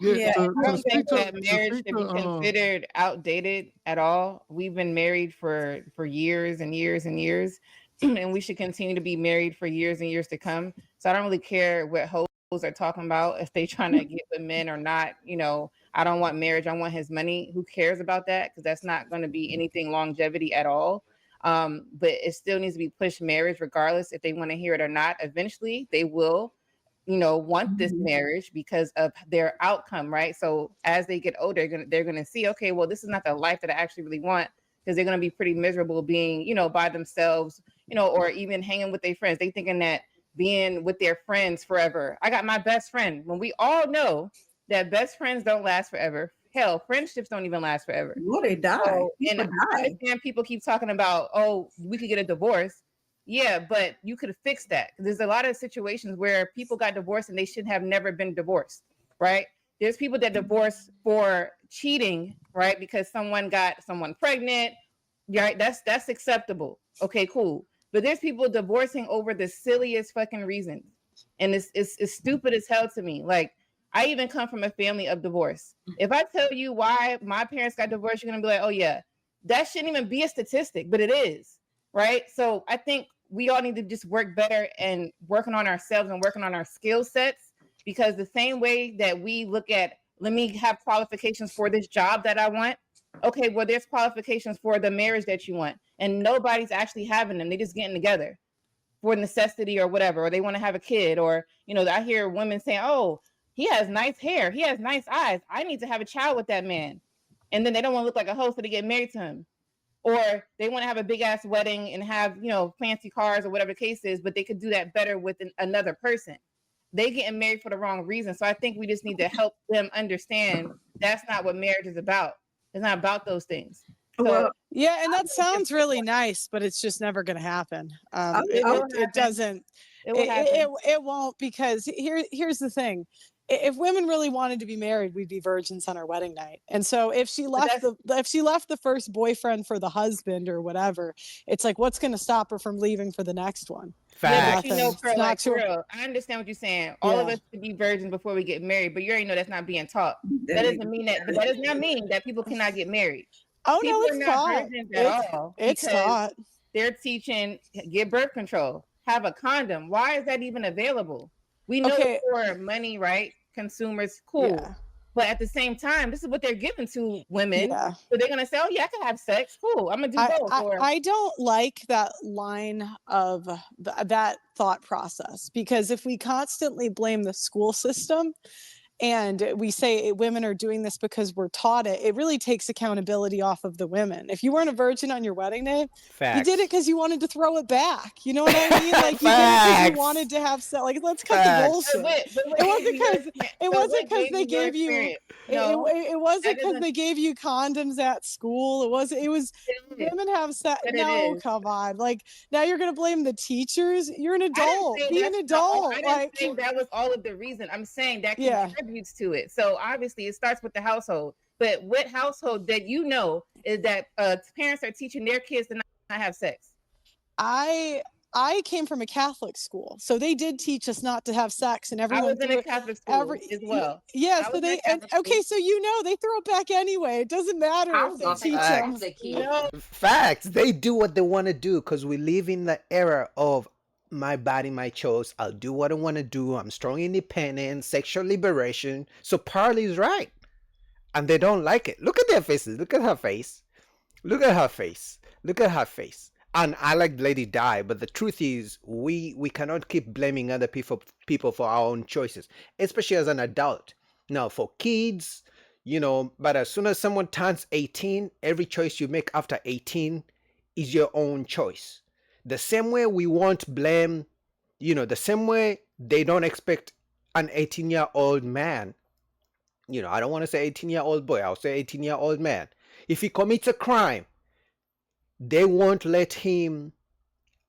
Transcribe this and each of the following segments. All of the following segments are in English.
Yeah, Yeah, to I don't think that to marriage speak should to be considered outdated at all. We've been married for years and years and years, and we should continue to be married for years and years to come. So I don't really care what hoes are talking about if they trying to get with men or not. You know, I don't want marriage. I want his money. Who cares about that? Because that's not going to be anything longevity at all. But it still needs to be pushed marriage, regardless if they want to hear it or not. Eventually, they will, you know, want this Mhm. marriage because of their outcome, right? So as they get older, they're gonna see, okay, well, this is not the life that I actually really want, because they're gonna be pretty miserable being, you know, by themselves, you know, or even hanging with their friends. They thinking that being with their friends forever. I got my best friend. When we all know that best friends don't last forever. Hell, friendships don't even last forever. No, they die. So, and People I die. understand people keep talking about, oh, we could get a divorce. Yeah, but you could fix that. There's a lot of situations where people got divorced and they should have never been divorced, right? There's people that divorce for cheating, right? Because someone got someone pregnant, right? That's acceptable. Okay, cool. But there's people divorcing over the silliest fucking reasons. And it's stupid as hell to me. Like, I even come from a family of divorce. If I tell you why my parents got divorced, you're gonna be like, oh yeah, that shouldn't even be a statistic, but it is, right? So I think we all need to just work better and working on ourselves and working on our skill sets, because the same way that we look at, let me have qualifications for this job that I want. Okay, well, there's qualifications for the marriage that you want, and nobody's actually having them. They just getting together for necessity or whatever, or they want to have a kid, or, you know, I hear women saying, oh, he has nice hair, he has nice eyes, I need to have a child with that man. And then they don't want to look like a hoe, so they get married to him. Or they want to have a big ass wedding and have, you know, fancy cars or whatever the case is, but they could do that better with another person. They getting married for the wrong reason. So I think we just need to help them understand that's not what marriage is about. It's not about those things. So Well, Yeah, and that sounds really nice, but it's just never going to happen. it will It happen. doesn't. It will happen. It won't, because here's the thing. If women really wanted to be married, we'd be virgins on our wedding night. And so But that's if she left the first boyfriend for the husband or whatever, it's like, what's going to stop her from leaving for the next one? yeah, but you know, Nothing. Facts. It's Pearl, not like for true. real, I understand what you're saying. All of Yeah. us should be virgins before we get married, but you already know that's not being taught. That there you doesn't mean that, but that does not mean that people cannot get married. Oh no, People are it's not taught. virgins at all It's because taught. they're teaching get birth control, have a condom. Why is that even available? We know it's Okay. for money, right? Consumers, cool. Yeah. But at the same time, this is what they're giving to women. Yeah. So they're gonna say, oh yeah, I can have sex. Cool. I'm gonna do both. Or I don't like that line of that thought process, because if we constantly blame the school system and we say women are doing this because we're taught it, it really takes accountability off of the women. If you weren't a virgin on your wedding day, you did it Facts. because you wanted to throw it back. You know what I mean? Like, you did it because you wanted Facts. to have sex. Like, let's cut the Facts. bullshit. but what It gave wasn't you your because experience? it So wasn't what because gave they you your gave you experience? No, it wasn't that because doesn't. they gave you condoms at school. It was It is. women have sex. But it No, is. come on. Like, now you're gonna blame the teachers. You're an I didn't adult. say Be an that's the. I adult. didn't Like, say that was all of the reason. I'm saying that yeah. contributes to it. So obviously, it starts with the household. But what household that you know is that parents are teaching their kids to not have sex? I I came from a Catholic school, so they did teach us not to have sex, and I everyone was in a threw it. Catholic school Every as well. yeah, I so was in a they and Catholic okay, school. so they throw it back anyway. It doesn't matter I if was they also teach a them. Facts. Catholic kid. No, Facts. They do what they want to do because we live in the era of my body, my choice. I'll do what I want to do. I'm strong, independent, sexual liberation. So Parley's right. And they don't like it. Look at their faces. Look at her face. Look at her face. Look at her face. And I like Lady Di, but the truth is, we cannot keep blaming other people for our own choices, especially as an adult. Now, for kids, but as soon as someone turns 18, every choice you make after 18 is your own choice. The same way we won't blame, the same way they don't expect an 18-year-old man. I don't want to say 18-year-old boy, I'll say 18-year-old man. If he commits a crime, they won't let him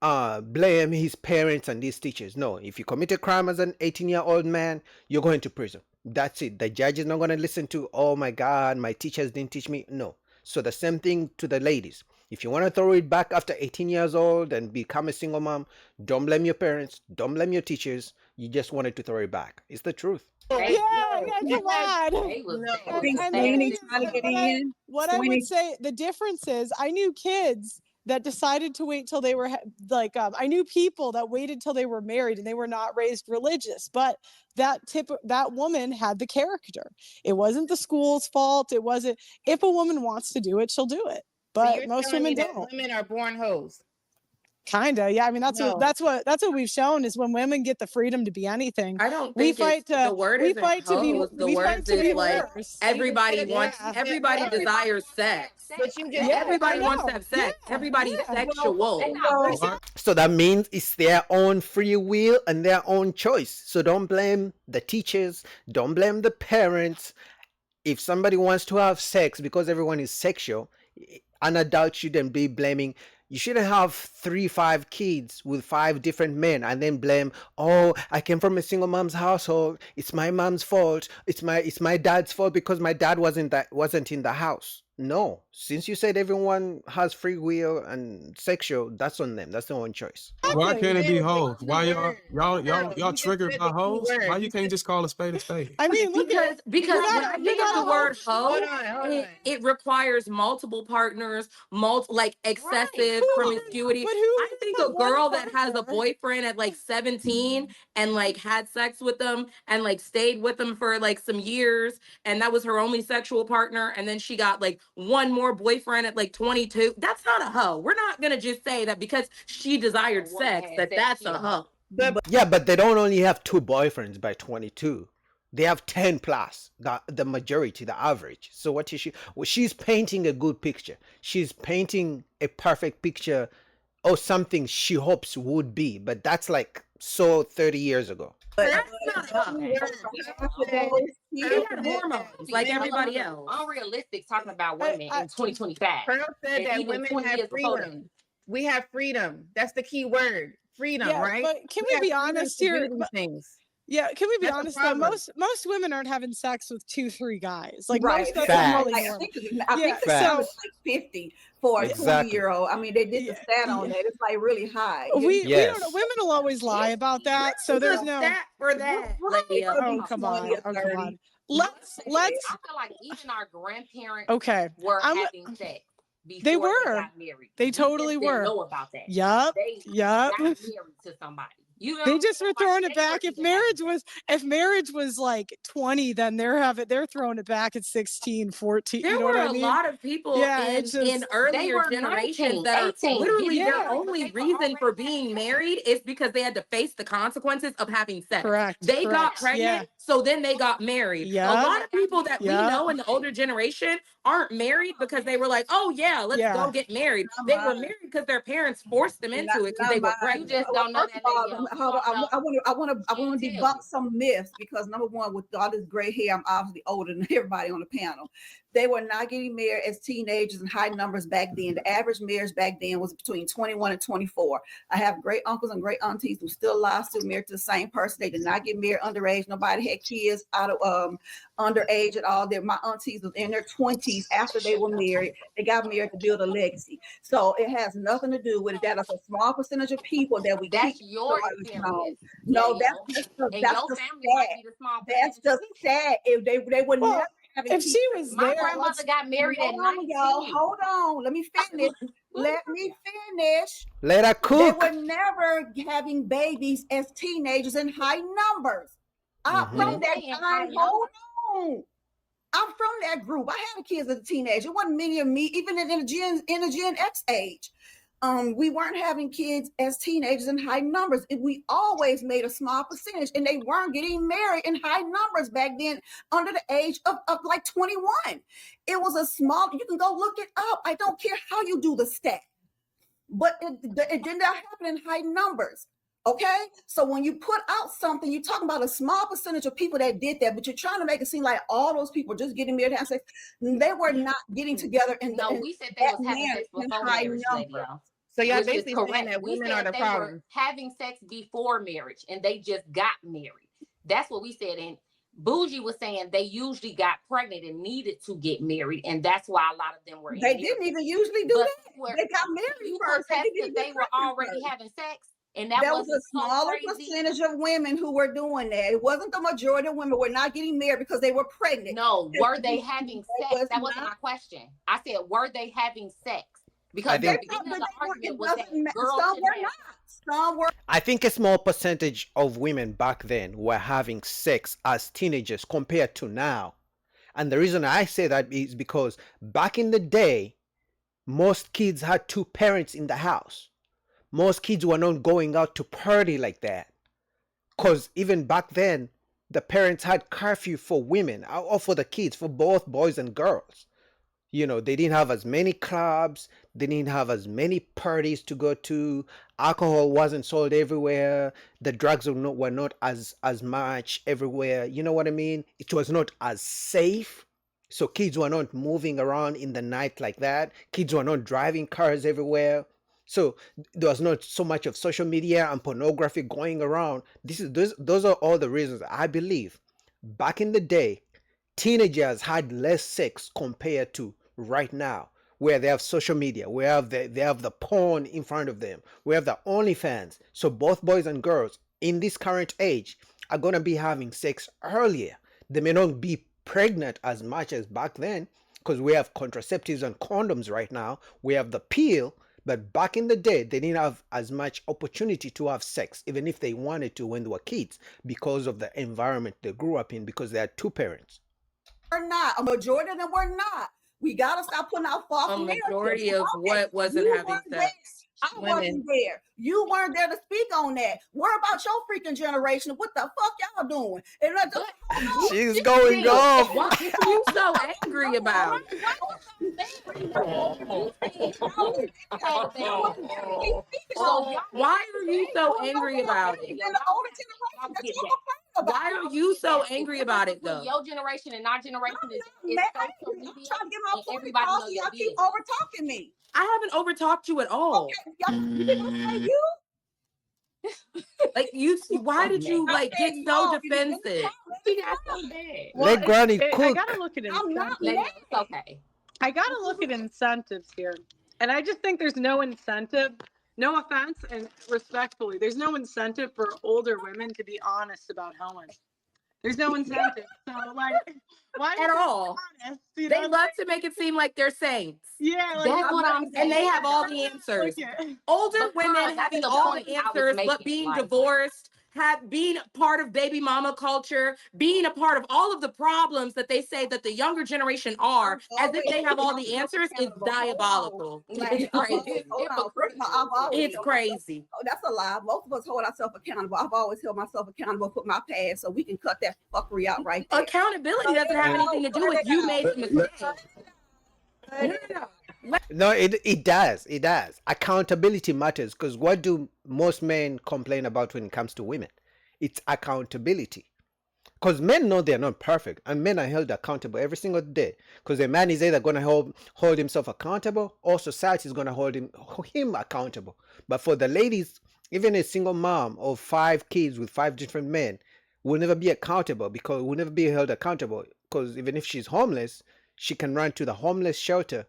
blame his parents and these teachers. No, if you commit a crime as an 18-year-old man, you're going to prison. That's it. The judge is not going to listen to, oh my God, my teachers didn't teach me. No. So the same thing to the ladies. If you want to throw it back after 18 years old and become a single mom, don't blame your parents, don't blame your teachers. You just wanted to throw it back. It's the truth. They, Yeah, yo, come on. they was No. they I think was And Sweeney fast as trying to fuck. get what in. what I would Sweeney, say the difference is I knew kids that decided to wait till they were like I knew people that waited till they were married and they were not raised religious, but that woman had the character. It wasn't the school's fault. It wasn't. If a woman wants to do it, she'll do it. So But you're most telling me women that don't. women are born hoes. Kinda, yeah. I mean, No. that's what we've shown is when women get the freedom to be anything, I don't we think fight it's the to word we isn't fight to be hoes. The we word fight to is be like worse. everybody said wants that. everybody Everybody desires sex. But you just Yeah, Everybody I wants to know. have sex. Yeah, Everybody's yeah. sexual. They not really well, So that means it's their own free will and their own choice. So don't blame the teachers, don't blame the parents. If somebody wants to have sex because everyone is sexual, an adult shouldn't be blaming. You shouldn't have 5 kids with 5 different men and then blame, oh, I came from a single mom's household. It's my mom's fault. It's my dad's fault because my dad wasn't in the house. No, since you said everyone has free will and sexual, that's on them. That's their own choice. Why can't it be Said the hoes? key Why word. y'all No, you just triggered said by the key hoes? word. Why You you can't just call a spade a spade? I mean, look at Because you're when not I you're think not of a the word hoe. Hold hoe, on. it requires multiple partners, like excessive promiscuity. But who I think has a one girl that has a partner? boyfriend at like 17 and like had sex with them and like stayed with them for like some years and that was her only sexual partner and then she got like one more boyfriend at like 22. That's not a hoe. We're not going to just say that because she desired A woman sex had that sex, that's she a a hoe. hoe. But Yeah, but they don't only have 2 boyfriends by 22. They have 10 plus, the majority, the average. So what is she? Well, she's painting a good picture. She's painting a perfect picture of something she hopes would be, but that's like 30 years ago. but That's not a hoe. Okay. She had hormones like everybody else. Unrealistic talking about I- women I- in 2025. Pearl said And that even women 20 have years before that. freedom. We have freedom. That's the key word. Freedom, Yeah, right? but can we have be freedom honest to do here? these things. Yeah, can we be That's the honest though? problem. Most women aren't having sex with 2-3 guys. Like right. most that's Facts. really Like, I normal. think Yeah, the number so is like 50 for a Exactly. 20-year-old. I mean, they did the yeah, stat on yeah. that. It's like really high. we Yes. don't know. Women will always lie about that. So There's there's a no. stat for that, Right. Leah. Oh come on. 20 or Oh come 30. on. Let's I feel like even our grandparents okay. were I'm- having sex before They they were. got married. They We totally just didn't were. know about that. Yup. They Yup. got married to somebody. You know, They just were like, throwing it they back. weren't If even having marriage was like 20, then they're throwing it back at 16, 14. There You know were what I a mean? lot of people Yeah, in it's just- earlier were generations 19, that are 18, literally yeah. their but only they were reason already for having being sex. married is because they had to face the consequences of having sex. Correct. They got correct. pregnant, so then they got married. Yeah. A lot of people that we Yeah. know in the older generation aren't married because they were like, oh yeah, let's Yeah. go get married. They were married because their parents forced them into it because they were You pregnant. just don't know First that of all, lady. Yo. I want to Can't tell debunk you. some myths because number one, with all this gray hair, I'm obviously older than everybody on the panel. They were not getting married as teenagers in high numbers back then. The average marriage back then was between 21 and 24. I have great uncles and great aunties who still alive, still married to the same person. They did not get married underage. Nobody had kids out of underage at all. My aunties was in their 20s after they were married. They got married to build a legacy. So it has nothing to do with it. That is a small percentage of people that we That's keep your so experience. No, Yeah, that's and the your family stat. might be the small That's percentage the of people. stat. If they were Well, never having if kids. she was My there, grandmother let's got married at Hold on, 19. y'all. Hold on. Let me finish. Let me finish. Let her They cook. were never having babies as teenagers in high numbers. I'm Mhm. from that In high time. Hold on. I'm from that group. I had kids as a teenager. It wasn't many of me, even in the Gen X age. We weren't having kids as teenagers in high numbers. We always made a small percentage, and they weren't getting married in high numbers back then under the age of like 21. It was a small, you can go look it up. I don't care how you do the stat, but it did not happen in high numbers. Okay, so when you put out something, you're talking about a small percentage of people that did that, but you're trying to make it seem like all those people just getting married and having sex. They were not getting together in No, in we said they that was having manner sex in before high marriage, lady, numbers. y'all. So y'all Which is basically saying correct. that We women are said the they problem. were having sex before marriage and they just got married. That's what we said. And Bougie was saying they usually got pregnant and needed to get married, and that's why a lot of them were. They in didn't marriage. even usually do But that. They got married you first. They contest didn't that get they were pregnant already first. having sex. And that There was a wasn't so smaller crazy. percentage of women who were doing that. It wasn't the majority of women were not getting married because they were pregnant. No, were they having It sex? was That wasn't not. my question. I said, were they having sex? I Because the think beginning of the It argument was that doesn't matter. girls Some should were have. not. Some were. I think a small percentage of women back then were having sex as teenagers compared to now. And the reason I say that is because back in the day, most kids had two parents in the house. Most kids were not going out to party like that. Because even back then, the parents had curfew for women or for the kids, for both boys and girls. You know, they didn't have as many clubs, they didn't have as many parties to go to, alcohol wasn't sold everywhere, the drugs were not as much everywhere. You know what I mean? It was not as safe. So kids were not moving around in the night like that. Kids were not driving cars everywhere. So there was not so much of social media and pornography going around. Those are all the reasons I believe back in the day teenagers had less sex compared to right now, where they have social media, where they have the porn in front of them, we have the OnlyFans. So both boys and girls in this current age are gonna be having sex earlier. They may not be pregnant as much as back then because we have contraceptives and condoms right now. We have the pill. But back in the day, they didn't have as much opportunity to have sex, even if they wanted to when they were kids, because of the environment they grew up in, because they had two parents. Were not. A majority of them were not. We gotta stop putting out false A narratives. majority of what wasn't You having weren't there. sex. I Women. wasn't there. You weren't there to speak on that. What about your freaking generation? What the fuck y'all doing? And I just, She's going off. What are you so angry about? Why are you so angry about it? Why are you so angry about it though? Your generation and our generation is I'm social media. trying to get my and point everybody across know and your y'all keep business. over talking me. I haven't overtalked you at all. Okay, you didn't say you. Like why did you like get so defensive? We got so bad. Let Granny I cook. gotta look at I'm not incentives. mad. It's okay. I gotta look at incentives here. And I just think there's no incentive, no offense, and respectfully, there's no incentive for older women to be honest about hoeing. There's no incentive. So like, why At all. honest? You They know? love to make it seem like they're saints. Yeah, like, That's what I'm saying. And they have all the answers. Okay. Older But women that's having the all the point I was answers, but making, being like- divorced, being part of baby mama culture, being a part of all of the problems that they say that the younger generation are, as if they have all the answers, is diabolical. It's crazy. It's crazy. Oh, that's a lie. Most of us hold ourselves accountable. I've always held myself accountable for my past, so we can cut that fuckery out right there. Accountability doesn't have anything to do with you made a mistake. No. No, it does. It does. Accountability matters because what do most men complain about when it comes to women? It's accountability. Because men know they're not perfect and men are held accountable every single day. Because a man is either going to hold himself accountable or society is going to hold him accountable. But for the ladies, even a single mom of 5 kids with 5 different men will never be accountable because will never be held accountable. Because even if she's homeless, she can run to the homeless shelter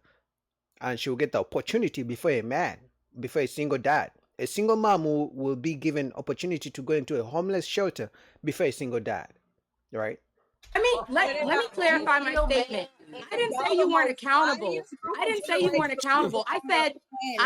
and she will get the opportunity before a single dad. A single mom will be given opportunity to go into a homeless shelter before a single dad, right? I mean, let me clarify my statement. I didn't say you weren't accountable. I didn't say you weren't accountable. I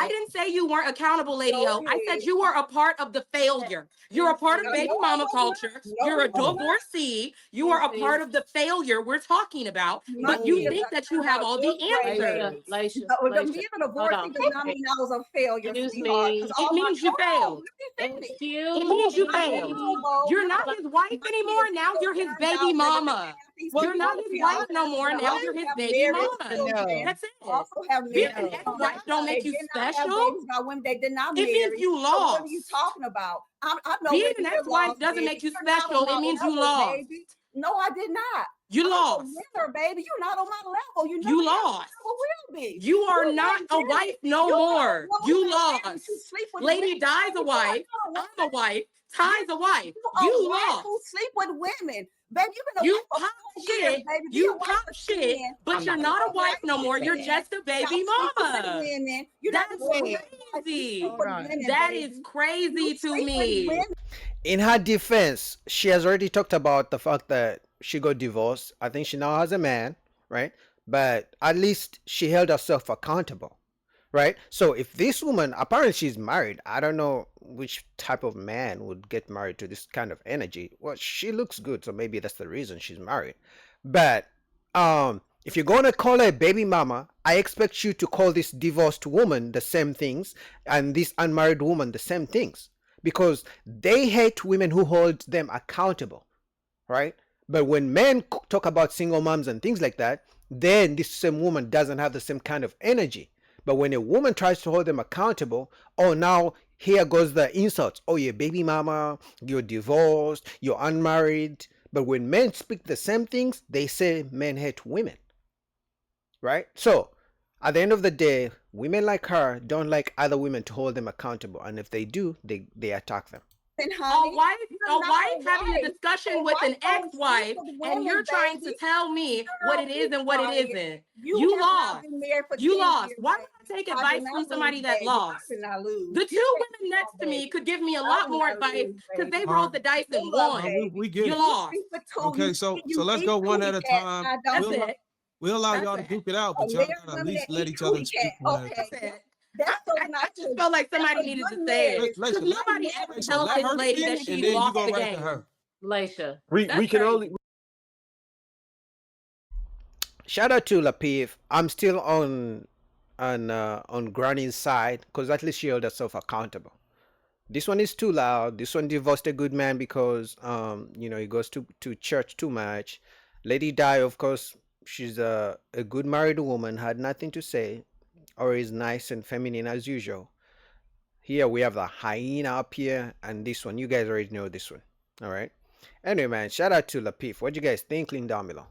didn't say you weren't accountable, Lady O. I said you were a part of the failure. You're a part of baby mama culture. You're a divorcee. You are a part of the failure we're talking about. But you think that you have all the answers. Being a divorcee does not mean I was a failure. Excuse sweetheart, me. 'cause It all my- means you failed. Excuse It means you failed. You're not his wife anymore. Now you're his baby mama. You're not his wife no more. Now you're his baby mama. No. That's it. Also have Being married. an ex-wife don't make you They did not have special. babies by women they did not It marry. means you So what lost. are you talking about? I know Being baby, an you ex-wife lost, doesn't baby. make you You're not special. on my It means you level, lost. baby. No, I did not. You I'm lost. a winner, baby. You're not on my level. You know You that. lost. You never will be. You are You're not a married. wife no You're not more. a woman You who's married. lost. You sleep with Lady women. Di's a You are wife. not a I'm a wife. Ty's a wife. You You a wife lost. who sleep with women. Baby, you've been a You wife for pop 4 years, shit, baby. Be a you wife pop for shit, 10. but I'm you're not not a gonna wife no more. You're Women. just a baby Y'all sleep with mama. women. You're not That's the wife. Wait. You crazy. sleep Hold with on. women, That baby. is crazy You to sleep with me. women. In her defense, she has already talked about the fact that she got divorced. I think she now has a man, right? But at least she held herself accountable, right? So if this woman, apparently she's married, I don't know which type of man would get married to this kind of energy. Well, she looks good, so maybe that's the reason she's married. But if you're gonna call her a baby mama, I expect you to call this divorced woman the same things and this unmarried woman the same things, because they hate women who hold them accountable, right? But when men talk about single moms and things like that, then this same woman doesn't have the same kind of energy. But when a woman tries to hold them accountable, oh, now here goes the insults. Oh, you're baby mama, you're divorced, you're unmarried. But when men speak the same things, they say men hate women, right? So at the end of the day, women like her don't like other women to hold them accountable. And if they do, they attack them. And A honey, wife, you're a not wife a having a wife. discussion A with wife an don't sleep ex-wife, with and you're women, trying to baby. tell me what it Girl, is be and what it quiet. isn't. You You have not lost. been married for You 10 lost. years, Why baby. would I take I did advice not from somebody lose, that baby. I lost? did not lose. The You two can't women come next on, to me baby. could give me a I lot did more not advice lose, because they baby. rolled the dice Good and luck, won. baby. We get You it. You lost. sleep for two. Okay, You so you let's eat go one at cootie a cat. time. I That's don't We'll know. it. we'll allow That's y'all to it. duke it out, A but y'all married gotta at woman least that let eat each other cootie speak cat. one at a Okay, That's it. that's so I not just true. felt like That's somebody a needed to good say it marriage. because Laisha, nobody My ever marriage Laisha, tells let this her lady that speak, she and then you lost go the right to game. her. Laisha. We That's can crazy. only Shout out to Lapif. I'm still on Granny's side because at least she held herself accountable. This one is too loud. This one divorced a good man because he goes to church too much. Lady Di, of course, she's a good married woman, had nothing to say, or is nice and feminine as usual. Here we have the hyena up here, and this one. You guys already know this one. All right. Anyway, man, shout out to Lapif. What do you guys think? Link down below.